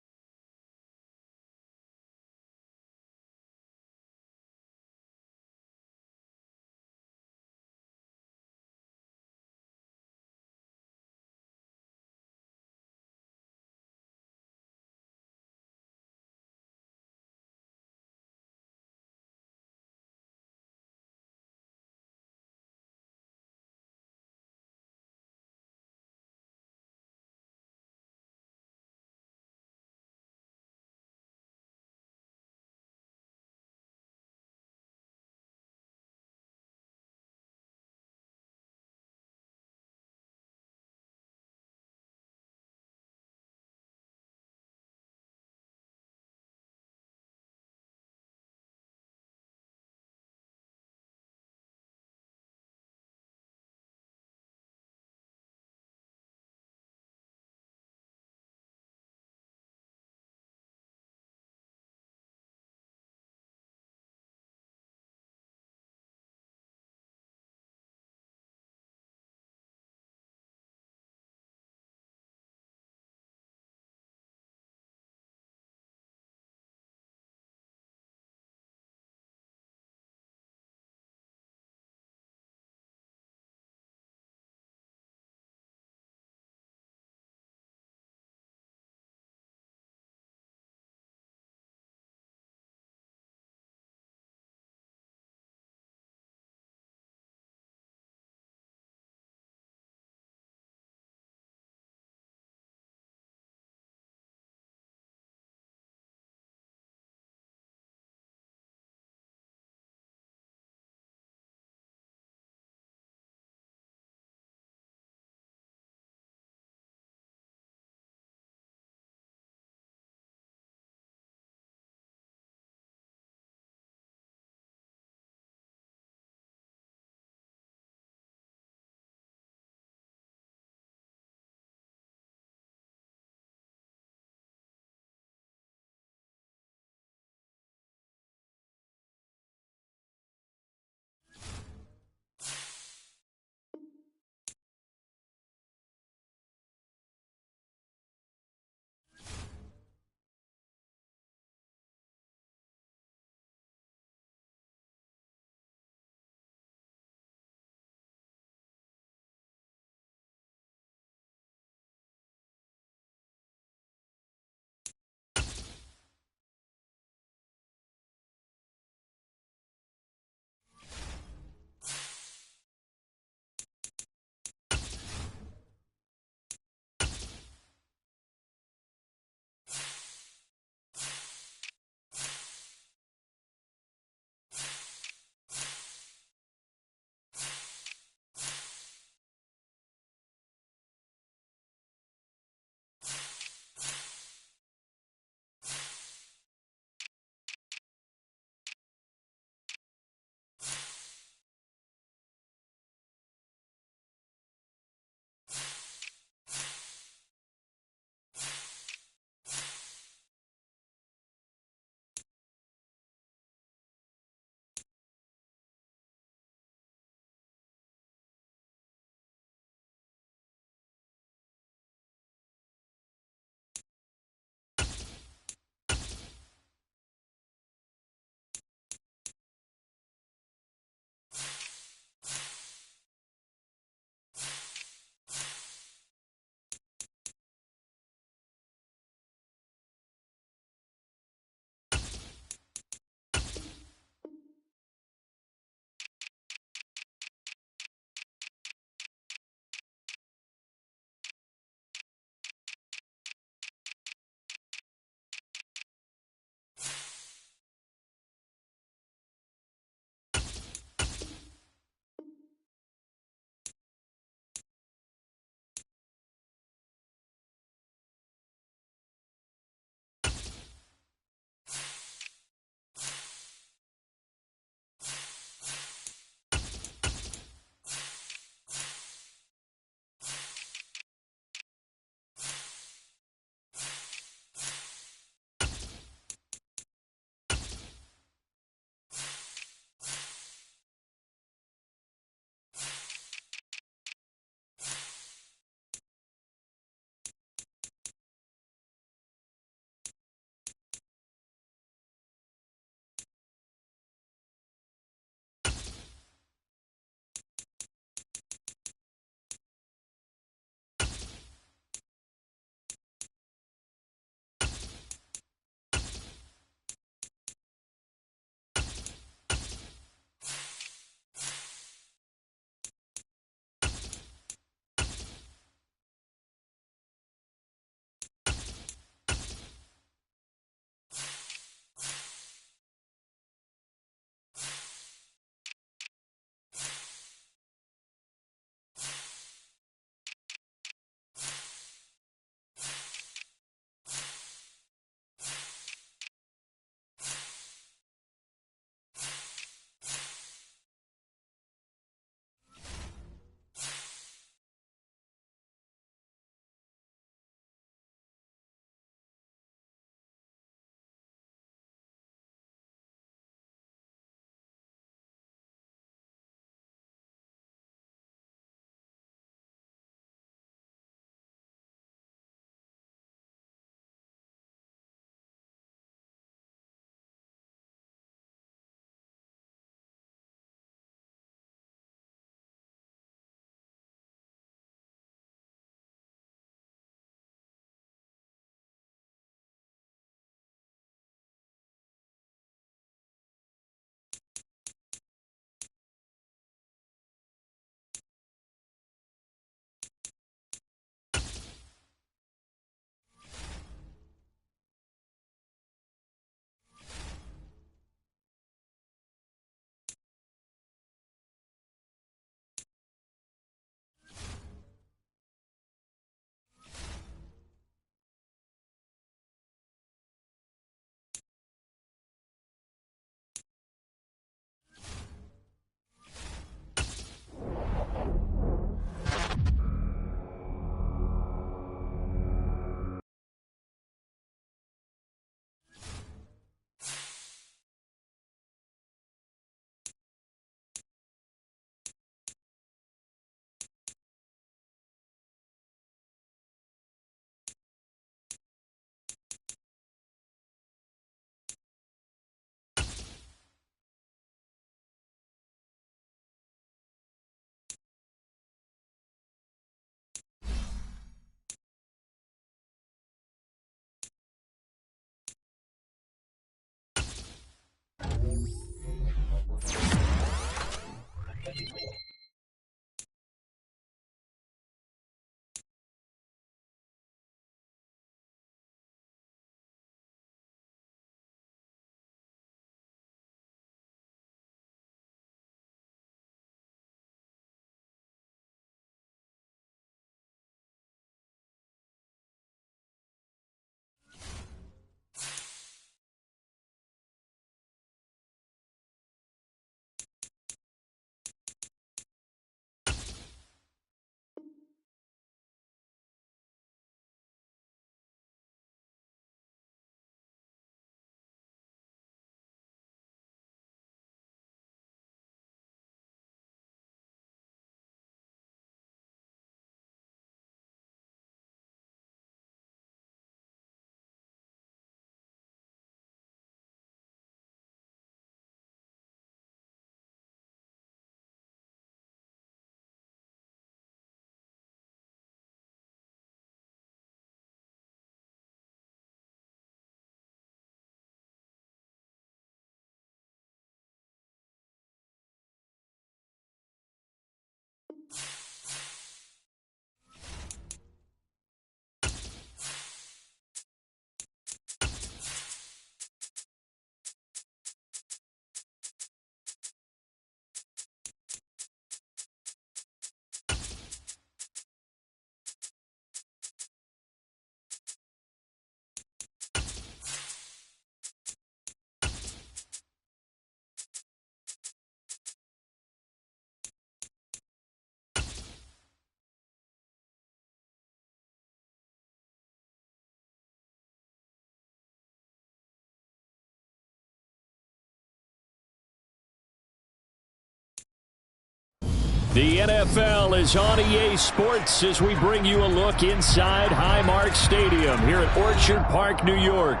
Speaker 1: The NFL is on EA Sports as we bring you a look inside Highmark Stadium here at Orchard Park, New York.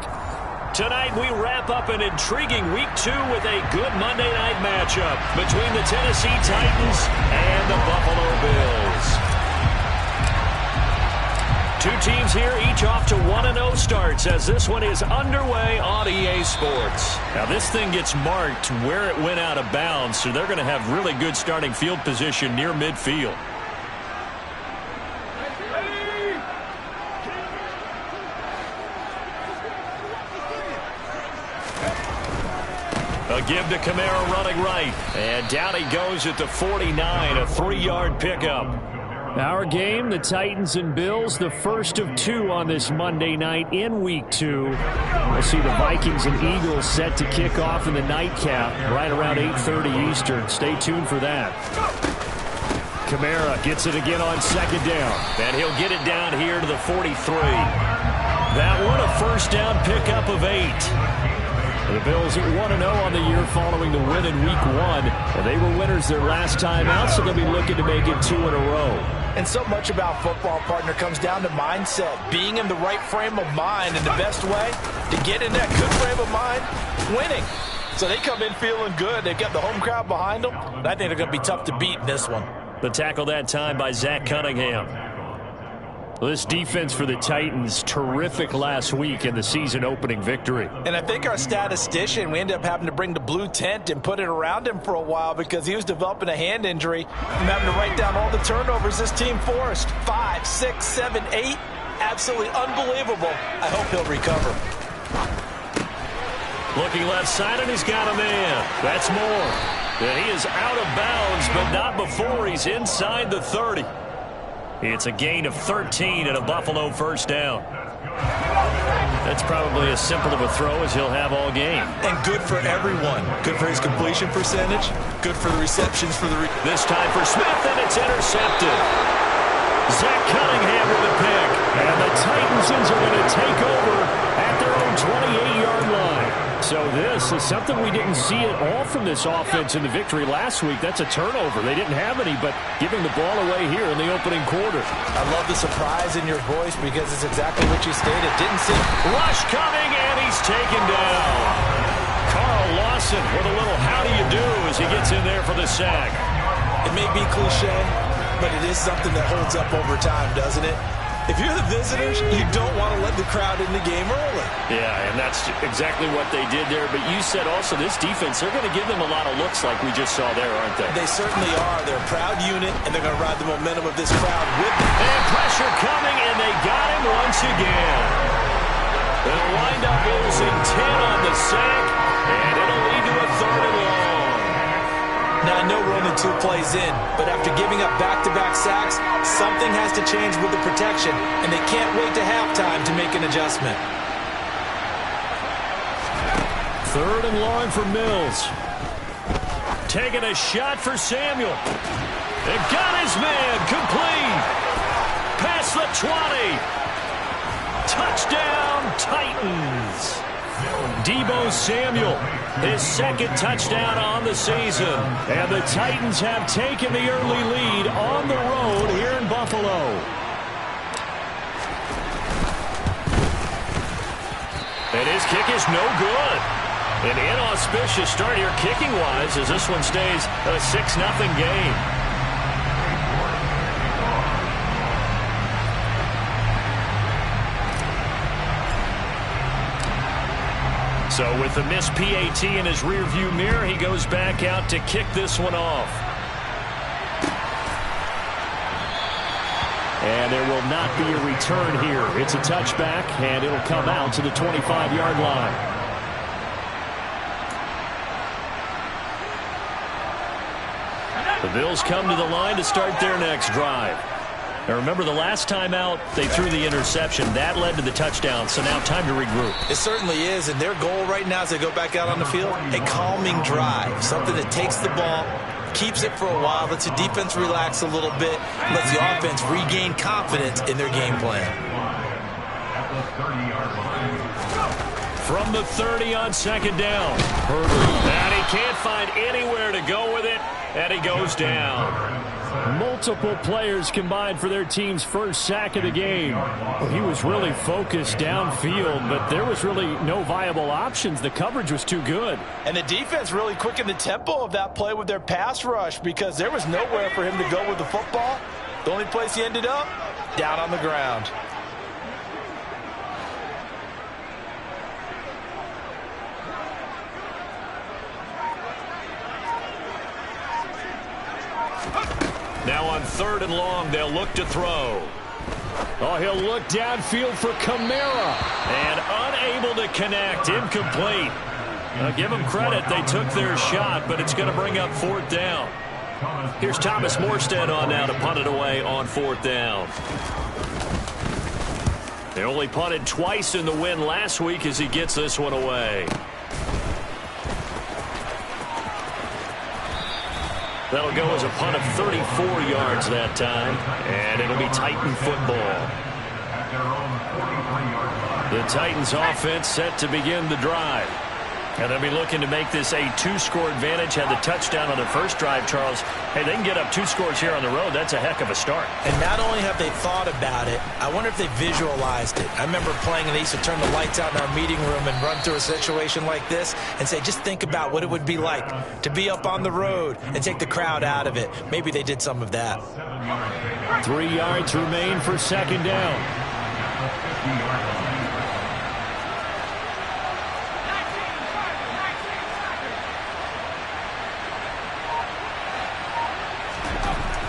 Speaker 1: Tonight we wrap up an intriguing Week 2 with a good Monday night matchup between the Tennessee Titans and the Buffalo Bills. Two teams here, each off to 1-0 starts as this one is underway on EA Sports. Now this thing gets marked where it went out of bounds, so they're going to have really good starting field position near midfield. A give to Kamara running right. And down he goes at the 49, a 3-yard pickup. Our game, the Titans and Bills, the first of 2 on this Monday night in Week 2. We'll see the Vikings and Eagles set to kick off in the nightcap right around 8:30 Eastern. Stay tuned for that. Kamara gets it again on second down. And he'll get it down here to the 43. That one a first down pickup of 8. The Bills at 1-0 on the year following the win in Week 1. And they were winners their last time out, so they'll be looking to make it 2 in a row.
Speaker 2: And so much about football, partner, comes down to mindset. Being in the right frame of mind, and the best way to get in that good frame of mind, winning. So they come in feeling good. They've got the home crowd behind them. And I think they're going to be tough to beat in this one.
Speaker 1: The tackle that time by Zach Cunningham. This defense for the Titans, terrific last week in the season-opening victory.
Speaker 2: And I think our statistician, we ended up having to bring the blue tent and put it around him for a while because he was developing a hand injury from having to write down all the turnovers this team forced. 5, 6, 7, 8. Absolutely unbelievable. I hope he'll recover.
Speaker 1: Looking left side, and he's got a man. That's Moore. And he is out of bounds, but not before he's inside the 30. It's a gain of 13 and a Buffalo first down. That's probably as simple of a throw as he'll have all game.
Speaker 3: And good for everyone. Good for his completion percentage. Good for the receptions for the...
Speaker 1: This time for Smith, and it's intercepted. Zach Cunningham with a pick. And the Titans are going to take over at their own 28-yard line. So this is something we didn't see at all from this offense in the victory last week. That's a turnover. They didn't have any, but giving the ball away here in the opening quarter.
Speaker 2: I love the surprise in your voice because it's exactly what you stated. Didn't see
Speaker 1: rush coming, and he's taken down. Carl Lawson with a little how do you do as he gets in there for the sack.
Speaker 3: It may be cliche, but it is something that holds up over time, doesn't it? If you're the visitors, you don't want to let the crowd in the game early.
Speaker 1: Yeah, and that's exactly what they did there. But you said also this defense, they're going to give them a lot of looks like we just saw there, aren't they?
Speaker 3: They certainly are. They're a proud unit, and they're going to ride the momentum of this crowd with them.
Speaker 1: And pressure coming, and they got him once again. They'll wind up losing 10 on the sack, and it'll lead to a 3rd and long.
Speaker 3: Now, I know we're only 2 plays in, but after giving up back-to-back sacks, something has to change with the protection, and they can't wait to halftime to make an adjustment.
Speaker 1: 3rd and long for Mills. Taking a shot for Samuel. They got his man complete. Past the 20. Touchdown, Titans. Deebo Samuel, his 2nd touchdown on the season. And the Titans have taken the early lead on the road here in Buffalo. And his kick is no good. An inauspicious start here kicking-wise as this one stays a 6-0 game. So with the missed PAT in his rearview mirror, he goes back out to kick this one off. And there will not be a return here. It's a touchback, and it'll come out to the 25-yard line. The Bills come to the line to start their next drive. Now remember, the last time out, they threw the interception. That led to the touchdown, so now time to regroup.
Speaker 3: It certainly is, and their goal right now as they go back out on the field, a calming drive, something that takes the ball, keeps it for a while, lets the defense relax a little bit, lets the offense regain confidence in their game plan.
Speaker 1: From the 30 on 2nd down. Herbert. And he can't find anywhere to go with it, and he goes down. Multiple players combined for their team's first sack of the game. Well, he was really focused downfield, but there was really no viable options. The coverage was too good.
Speaker 2: And the defense really quickened the tempo of that play with their pass rush because there was nowhere for him to go with the football. The only place he ended up, down on the ground.
Speaker 1: Now on 3rd and long, they'll look to throw. Oh, he'll look downfield for Kamara. And unable to connect. Incomplete. Give them credit. They took their shot, but it's going to bring up 4th down. Here's Thomas Morstead on now to punt it away on 4th down. They only punted twice in the win last week as he gets this one away. That'll go as a punt of 34 yards that time, and it'll be Titan football. The Titans offense set to begin the drive. And they'll be looking to make this a 2-score advantage. Had the touchdown on their first drive, Charles. Hey, they can get up 2 scores here on the road. That's a heck of a start.
Speaker 2: And not only have they thought about it, I wonder if they visualized it. I remember playing, and they used to turn the lights out in our meeting room and run through a situation like this and say, just think about what it would be like to be up on the road and take the crowd out of it. Maybe they did some of that.
Speaker 1: 3 yards remain for 2nd down.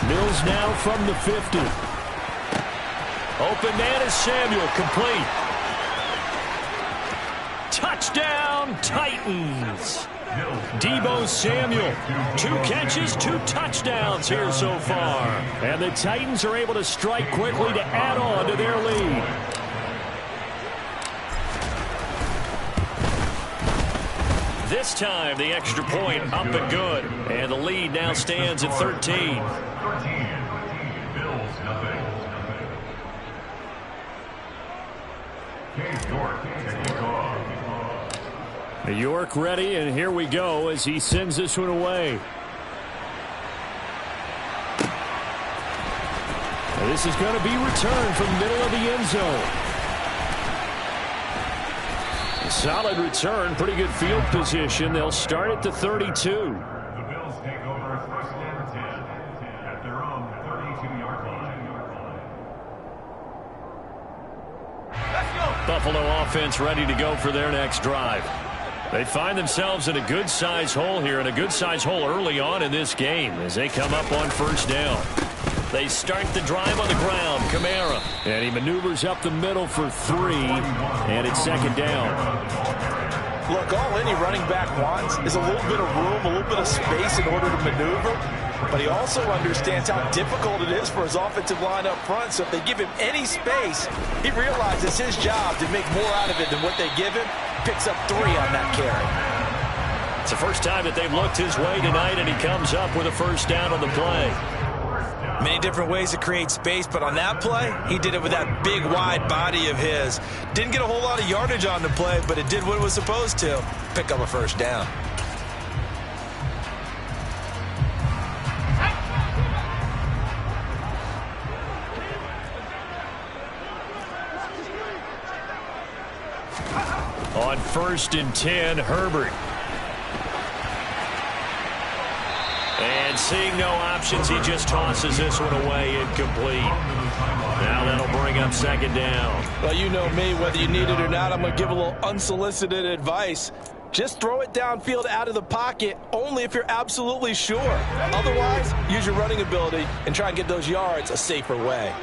Speaker 1: Mills now from the 50. Open man is Samuel, complete. Touchdown, Titans. Deebo Samuel, 2 catches, 2 touchdowns here so far. And the Titans are able to strike quickly to add on to their lead. This time, the extra point up and good. And the lead now stands at 13.
Speaker 4: Bills nothing. Case York taking off.
Speaker 1: York ready, and here we go as he sends this one away. This is going to be returned from the middle of the end zone. Solid return, pretty good field position. They'll start at the 32.
Speaker 4: The Bills take over 1st and 10 at their own 32-yard line.
Speaker 1: Buffalo offense ready to go for their next drive. They find themselves in a good-sized hole here, and a good-sized hole early on in this game as they come up on 1st down. They start the drive on the ground. Kamara. And he maneuvers up the middle for 3. And it's 2nd down.
Speaker 2: Look, all any running back wants is a little bit of room, a little bit of space in order to maneuver. But he also understands how difficult it is for his offensive line up front. So if they give him any space, he realizes it's his job to make more out of it than what they give him. Picks up 3 on that carry.
Speaker 1: It's the first time that they've looked his way tonight, and he comes up with a 1st down on the play.
Speaker 2: Many different ways to create space, but on that play, he did it with that big, wide body of his. Didn't get a whole lot of yardage on the play, but it did what it was supposed to. Pick up a 1st down.
Speaker 1: On 1st and 10, Herbert. And seeing no options, he just tosses this one away, incomplete. Now that'll bring up 2nd down.
Speaker 3: Well, you know me, whether you need it or not, I'm going to give a little unsolicited advice. Just throw it downfield out of the pocket only if you're absolutely sure. Otherwise, use your running ability and try and get those yards a safer way.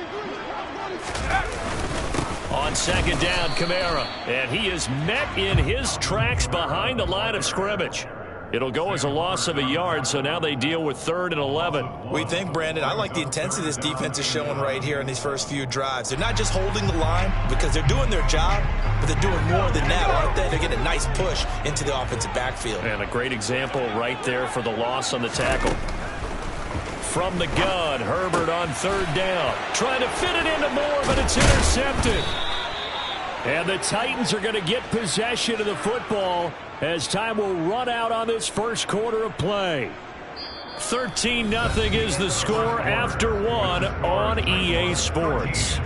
Speaker 1: On 2nd down, Kamara. And he is met in his tracks behind the line of scrimmage. It'll go as a loss of a yard, so now they deal with 3rd and 11.
Speaker 2: We think, Brandon, I like the intensity this defense is showing right here in these first few drives. They're not just holding the line because they're doing their job, but they're doing more than that, aren't they? They're getting a nice push into the offensive backfield.
Speaker 1: And a great example right there for the loss on the tackle. From the gun, Herbert on 3rd down. Trying to fit it into Moore, but it's intercepted. And the Titans are going to get possession of the football as time will run out on this first quarter of play. 13-0 is the score after one on EA Sports.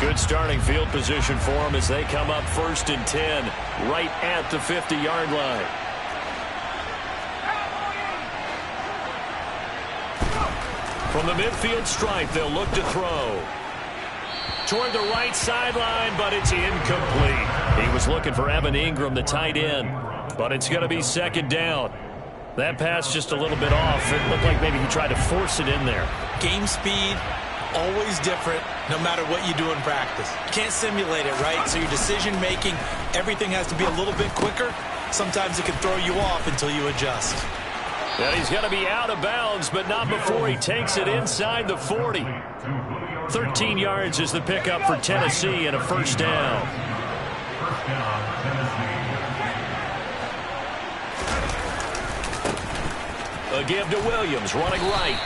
Speaker 1: Good starting field position for them as they come up 1st and 10 right at the 50-yard line. From the midfield stripe, they'll look to throw. Toward the right sideline, but it's incomplete. He was looking for Evan Ingram, the tight end, but it's going to be 2nd down. That pass just a little bit off. It looked like maybe he tried to force it in there.
Speaker 3: Game speed, always different, no matter what you do in practice. You can't simulate it, right? So your decision-making, everything has to be a little bit quicker. Sometimes it can throw you off until you adjust.
Speaker 1: And he's going to be out of bounds, but not before he takes it inside the 40. 13 yards is the pickup for Tennessee and a 1st down. A give to Williams, running right.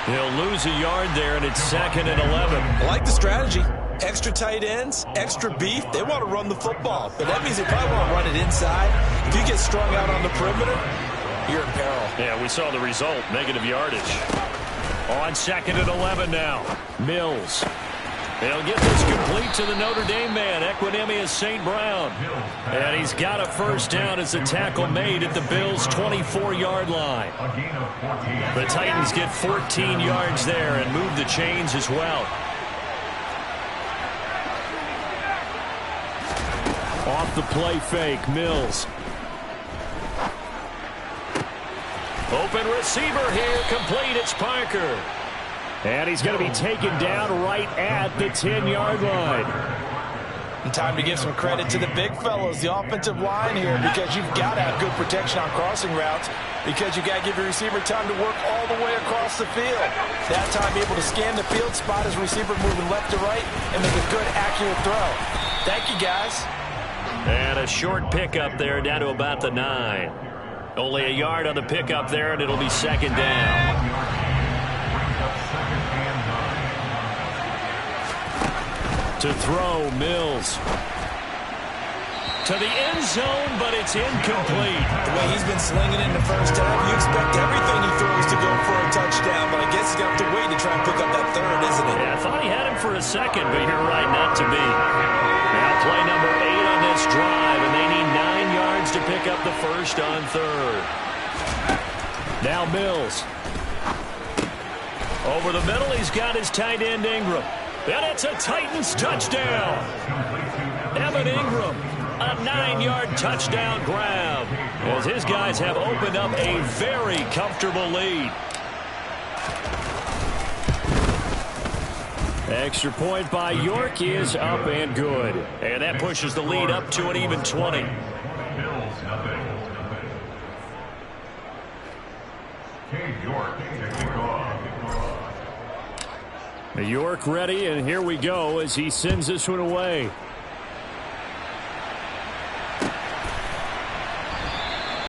Speaker 1: He'll lose a yard there, and it's 2nd and 11.
Speaker 3: I like the strategy. Extra tight ends, extra beef. They want to run the football, but that means they probably want to run it inside. If you get strung out on the perimeter, you're in peril.
Speaker 1: Yeah, we saw the result, negative yardage. On 2nd and 11 now. Mills. They'll get this complete to the Notre Dame man, Equanimeous St. Brown. And he's got a 1st down as a tackle made at the Bills' 24-yard line. The Titans get 14 yards there and move the chains as well. Off the play fake, Mills. Open receiver here, complete, it's Parker. And he's going to be taken down right at the 10-yard line.
Speaker 3: And time to give some credit to the big fellows, the offensive line here, because you've got to have good protection on crossing routes, because you've got to give your receiver time to work all the way across the field. That time able to scan the field, spot his receiver moving left to right, and make a good, accurate throw. Thank you, guys.
Speaker 1: And a short pickup there down to about the 9. Only a yard on the pickup there, and it'll be 2nd down. To throw, Mills. To the end zone, but it's incomplete.
Speaker 3: The way he's been slinging it in the 1st half, you expect everything he throws to go for a touchdown, but I guess he's going to have to wait to try and pick up that 3rd, isn't it?
Speaker 1: Yeah, I thought he had him for a second, but you're right, not to be. Now play number 8 on this drive, and they need 9 yards to pick up the 1st on 3rd. Now Mills. Over the middle, he's got his tight end Ingram. And it's a Titans touchdown. Evan Ingram, a 9-yard touchdown grab, as his guys have opened up a very comfortable lead. Extra point by York is up and good. And that pushes the lead up to an even 20. York ready, and here we go as he sends this one away.